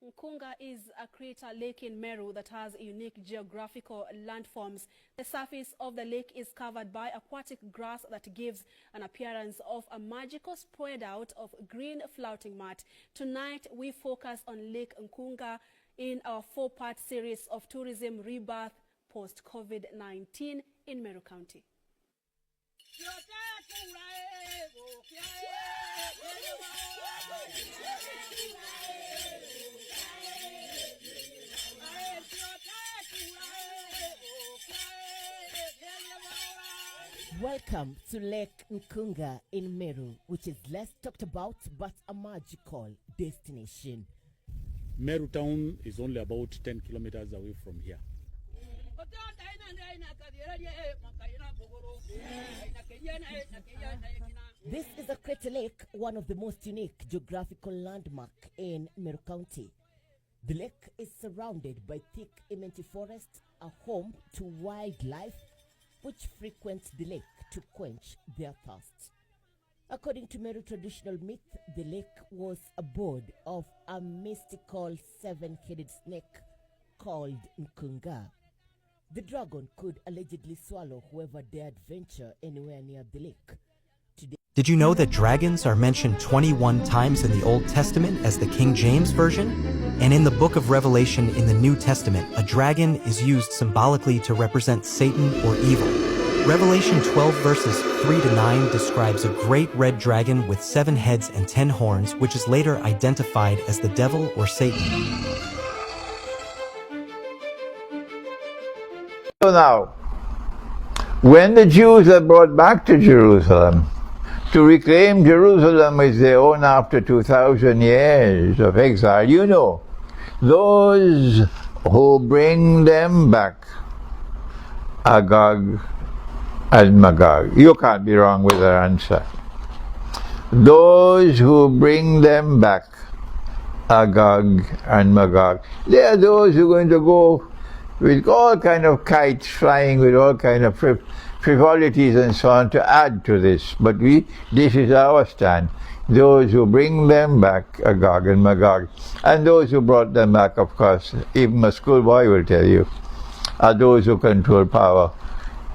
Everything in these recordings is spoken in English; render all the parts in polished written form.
Nkunga is a crater lake in Meru that has unique geographical landforms. The surface of the lake is covered by aquatic grass that gives an appearance of a magical spread out of green flouting mat. Tonight, we focus on Lake Nkunga in our four-part series of tourism rebirth post-COVID-19 in Meru County. Welcome to Lake Nkunga in Meru, which is less talked about but a magical destination. Meru town is only about 10 kilometers away from here. This is a crater lake, one of the most unique geographical landmarks in Meru County. The lake is surrounded by thick immense forests, a home to wildlife which frequent the lake to quench their thirst. According to Meru traditional myth, the lake was abode of a mystical seven-headed snake called Nkunga. The dragon could allegedly swallow whoever dared venture anywhere near the lake. Did you know that dragons are mentioned 21 times in the Old Testament as the King James Version? And in the book of Revelation in the New Testament, a dragon is used symbolically to represent Satan or evil. Revelation 12 verses 3 to 9 describes a great red dragon with 7 heads and 10 horns, which is later identified as the devil or Satan. So now, when the Jews are brought back to Jerusalem, to reclaim Jerusalem as their own after 2,000 years of exile, you know, those who bring them back are Gog and Magog. You can't be wrong with their answer. Those who bring them back are Gog and Magog. They are those who are going to go with all kind of kites flying with all kind of frivolities and so on to add to this. But this is our stand. Those who bring them back are Gog and Magog. And those who brought them back, of course, even a schoolboy will tell you, are those who control power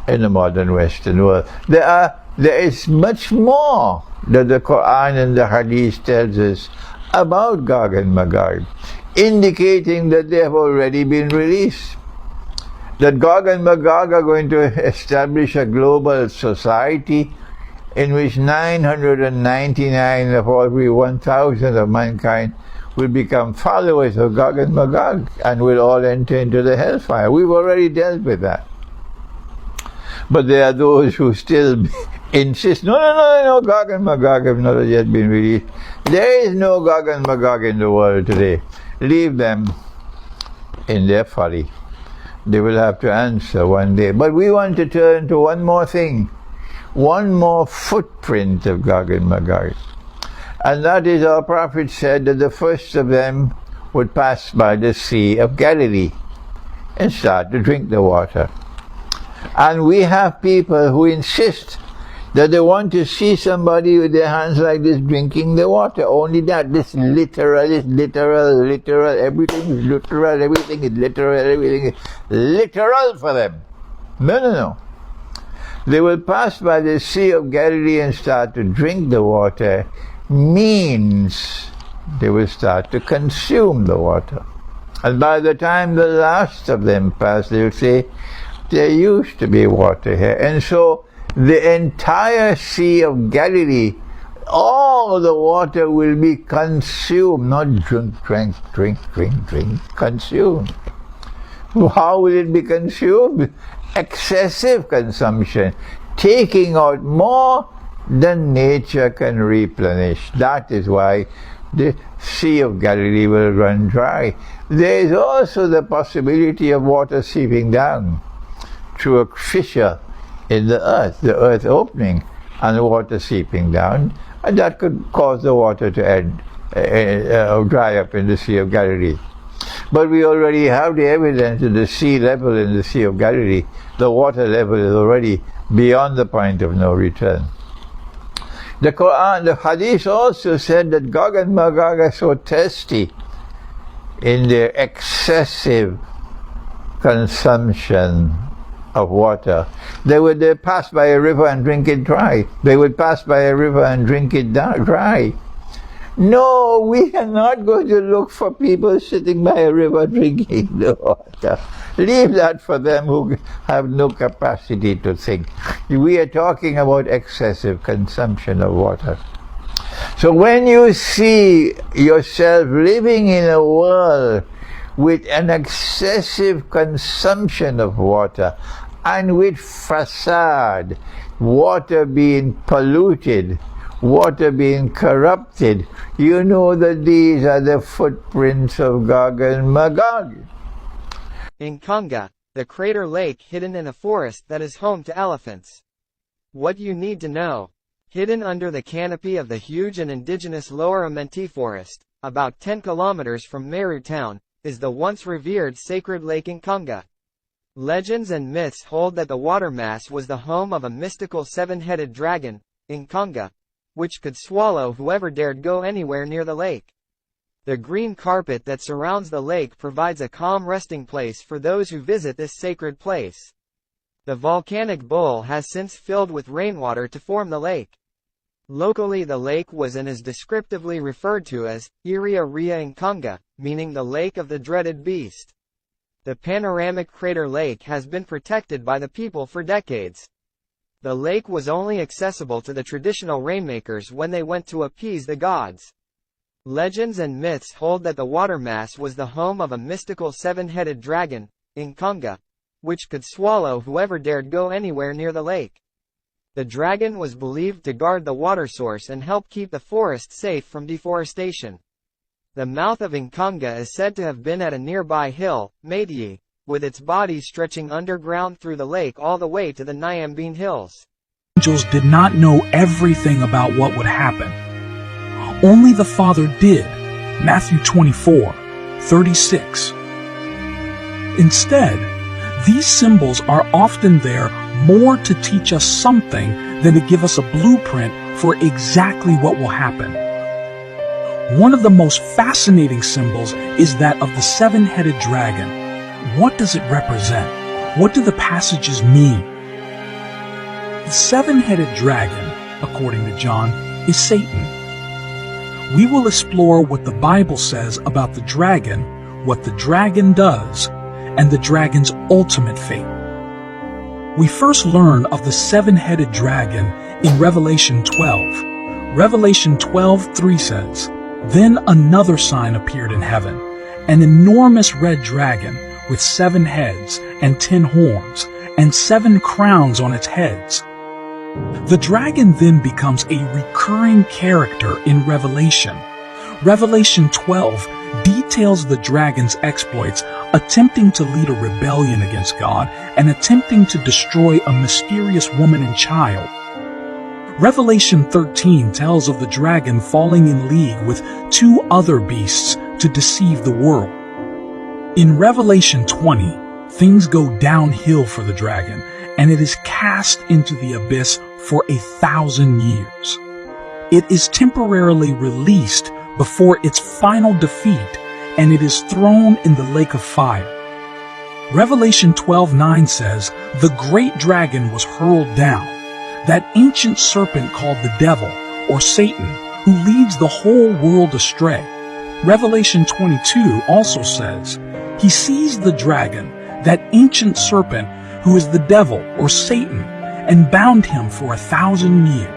in the modern Western world. There is much more that the Quran and the Hadith tells us about Gog and Magog, indicating that they have already been released. That Gog and Magog are going to establish a global society in which 999 of every 1,000 of mankind will become followers of Gog and Magog and will all enter into the hellfire. We've already dealt with that. But there are those who still insist, no, Gog and Magog have not yet been released. There is no Gog and Magog in the world today. Leave them in their folly. They will have to answer one day. But we want to turn to one more thing, one more footprint of Gog and Magog. And that is, our prophet said that the first of them would pass by the Sea of Galilee and start to drink the water. And we have people who insist that they want to see somebody with their hands like this drinking the water. Only that, this literal, everything is literal, everything is literal for them. No. They will pass by the Sea of Galilee and start to drink the water, means they will start to consume the water. And by the time the last of them pass, they will say, there used to be water here. And so the entire Sea of Galilee, all the water will be consumed, not drink, consumed. How will it be consumed? Excessive consumption, taking out more than nature can replenish. That is why the Sea of Galilee will run dry. There is also the possibility of water seeping down through a fissure in the earth opening, and the water seeping down, and that could cause the water to dry up in the Sea of Galilee. But we already have the evidence that the sea level in the Sea of Galilee, the water level is already beyond the point of no return. The Quran, the Hadith also said that Gog and Magog are so thirsty in their excessive consumption of water. They would pass by a river and drink it dry. They would pass by a river and drink it dry. No, we are not going to look for people sitting by a river drinking the water. Leave that for them who have no capacity to think. We are talking about excessive consumption of water. So when you see yourself living in a world with an excessive consumption of water and with facade, water being polluted, water being corrupted, you know that these are the footprints of Gog and Magog. In Conga, the crater lake hidden in a forest that is home to elephants. What you need to know. Hidden under the canopy of the huge and indigenous Lower Amenti forest, about 10 kilometers from Meru town, is the once revered sacred lake in Conga. Legends and myths hold that the water mass was the home of a mystical seven-headed dragon, in Conga, which could swallow whoever dared go anywhere near the lake. The green carpet that surrounds the lake provides a calm resting place for those who visit this sacred place. The volcanic bowl has since filled with rainwater to form the lake. Locally, the lake was and is descriptively referred to as Iria Ria in Conga, meaning the lake of the dreaded beast. The panoramic crater lake has been protected by the people for decades. The lake was only accessible to the traditional rainmakers when they went to appease the gods. Legends and myths hold that the water mass was the home of a mystical seven-headed dragon, in Conga, which could swallow whoever dared go anywhere near the lake. The dragon was believed to guard the water source and help keep the forest safe from deforestation. The mouth of Nkanga is said to have been at a nearby hill, Meidyi, with its body stretching underground through the lake all the way to the Nyambene Hills. Angels did not know everything about what would happen. Only the Father did. Matthew 24:36. Instead, these symbols are often there more to teach us something than to give us a blueprint for exactly what will happen. One of the most fascinating symbols is that of the seven-headed dragon. What does it represent? What do the passages mean? The seven-headed dragon, according to John, is Satan. We will explore what the Bible says about the dragon, what the dragon does, and the dragon's ultimate fate. We first learn of the seven-headed dragon in Revelation 12. Revelation 12:3 says, "Then another sign appeared in heaven, an enormous red dragon with 7 heads and 10 horns and 7 crowns on its heads." The dragon then becomes a recurring character in Revelation. Revelation 12 details the dragon's exploits, attempting to lead a rebellion against God and attempting to destroy a mysterious woman and child. Revelation 13 tells of the dragon falling in league with 2 other beasts to deceive the world. In Revelation 20, things go downhill for the dragon, and it is cast into the abyss for 1,000 years. It is temporarily released before its final defeat, and it is thrown in the lake of fire. Revelation 12:9 says, "The great dragon was hurled down, that ancient serpent called the devil, or Satan, who leads the whole world astray." Revelation 22 also says, "He seized the dragon, that ancient serpent, who is the devil, or Satan, and bound him for 1,000 years."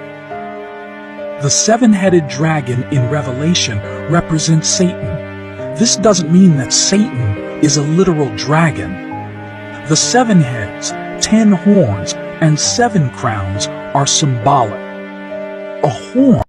The seven-headed dragon in Revelation represents Satan. This doesn't mean that Satan is a literal dragon. The 7 heads, 10 horns, and 7 crowns are symbolic. A horn